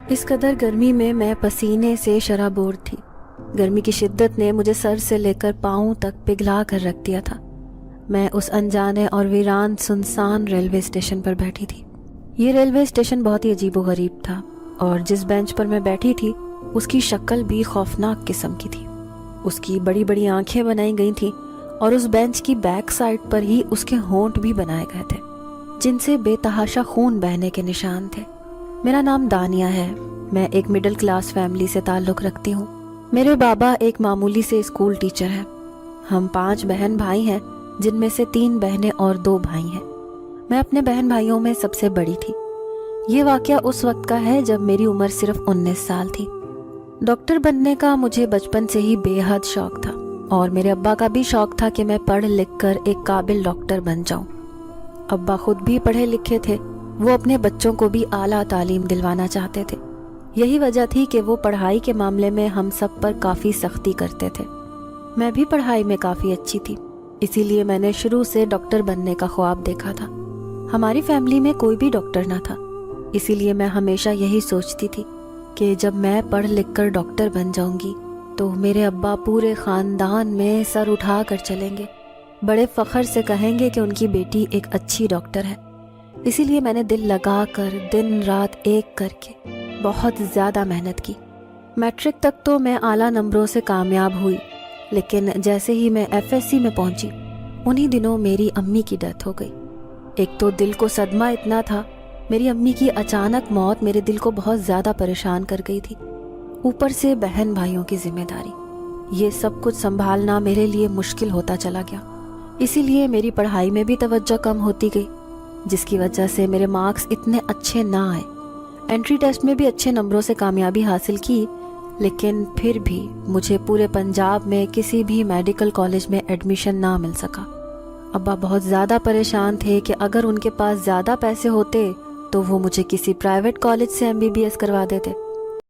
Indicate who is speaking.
Speaker 1: اس قدر گرمی میں میں پسینے سے شرابور تھی۔ گرمی کی شدت نے مجھے سر سے لے کر پاؤں تک پگھلا کر رکھ دیا تھا۔ میں اس انجانے اور ویران سنسان ریلوے اسٹیشن پر بیٹھی تھی۔ یہ ریلوے اسٹیشن بہت ہی عجیب و غریب تھا، اور جس بینچ پر میں بیٹھی تھی اس کی شکل بھی خوفناک قسم کی تھی۔ اس کی بڑی بڑی آنکھیں بنائی گئی تھیں، اور اس بینچ کی بیک سائڈ پر ہی اس کے ہونٹ بھی بنائے گئے تھے، جن سے بے تحاشا خون بہنے کے نشان تھے۔ میرا نام دانیہ ہے۔ میں ایک مڈل کلاس فیملی سے تعلق رکھتی ہوں۔ میرے بابا ایک معمولی سے اسکول ٹیچر ہیں۔ ہم 5 بہن بھائی ہیں، جن میں سے 3 بہنیں اور 2 بھائی ہیں۔ میں اپنے بہن بھائیوں میں سب سے بڑی تھی۔ یہ واقعہ اس وقت کا ہے جب میری عمر صرف 19 سال تھی۔ ڈاکٹر بننے کا مجھے بچپن سے ہی بے حد شوق تھا، اور میرے ابا کا بھی شوق تھا کہ میں پڑھ لکھ کر ایک قابل ڈاکٹر بن جاؤں۔ ابا خود بھی پڑھے لکھے تھے، وہ اپنے بچوں کو بھی اعلیٰ تعلیم دلوانا چاہتے تھے۔ یہی وجہ تھی کہ وہ پڑھائی کے معاملے میں ہم سب پر کافی سختی کرتے تھے۔ میں بھی پڑھائی میں کافی اچھی تھی، اسی لیے میں نے شروع سے ڈاکٹر بننے کا خواب دیکھا تھا۔ ہماری فیملی میں کوئی بھی ڈاکٹر نہ تھا، اسی لیے میں ہمیشہ یہی سوچتی تھی کہ جب میں پڑھ لکھ کر ڈاکٹر بن جاؤں گی تو میرے ابا پورے خاندان میں سر اٹھا کر چلیں گے، بڑے فخر سے کہیں گے کہ ان کی بیٹی ایک اچھی ڈاکٹر ہے۔ اسی لیے میں نے دل لگا کر دن رات ایک کر کے بہت زیادہ محنت کی۔ میٹرک تک تو میں اعلیٰ نمبروں سے کامیاب ہوئی، لیکن جیسے ہی میں FSC میں پہنچی، انہی دنوں میری امی کی ڈیتھ ہو گئی۔ ایک تو دل کو صدمہ اتنا تھا، میری امی کی اچانک موت میرے دل کو بہت زیادہ پریشان کر گئی تھی، اوپر سے بہن بھائیوں کی ذمہ داری، یہ سب کچھ سنبھالنا میرے لیے مشکل ہوتا چلا گیا۔ اسی لیے میری پڑھائی میں بھی توجہ کم ہوتی گئی، جس کی وجہ سے میرے مارکس اتنے اچھے نہ آئے۔ انٹری ٹیسٹ میں بھی اچھے نمبروں سے کامیابی حاصل کی، لیکن پھر بھی مجھے پورے پنجاب میں کسی بھی میڈیکل کالج میں ایڈمیشن نہ مل سکا۔ ابا بہت زیادہ پریشان تھے کہ اگر ان کے پاس زیادہ پیسے ہوتے تو وہ مجھے کسی پرائیویٹ کالج سے MBBS کروا دیتے،